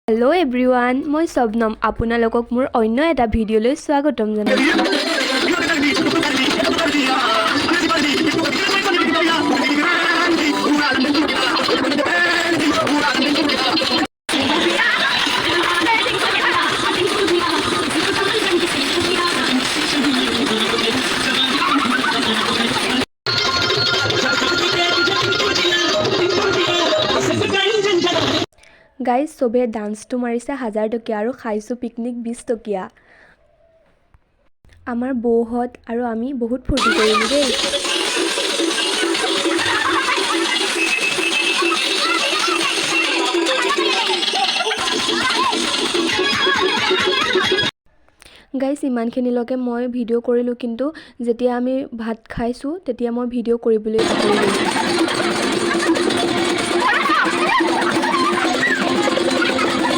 Hello' everyone, মই শবনম আপোনালোকক মোৰ অন্য এটা ভিডিঅ'লৈ স্বাগতম জনাইছোঁ। গাইজ, চবে ডান্সটো মাৰিছে 1000 টকীয়া আৰু খাইছোঁ পিকনিক 20 টকীয়া। আমাৰ বৌহঁত আৰু আমি বহুত ফূৰ্তি কৰিলোঁ দেই। গাইজ, ইমানখিনিলৈকে মই ভিডিঅ' কৰিলোঁ, কিন্তু যেতিয়া আমি ভাত খাইছোঁ তেতিয়া মই ভিডিঅ' কৰিবলৈ পাহৰিলোঁ।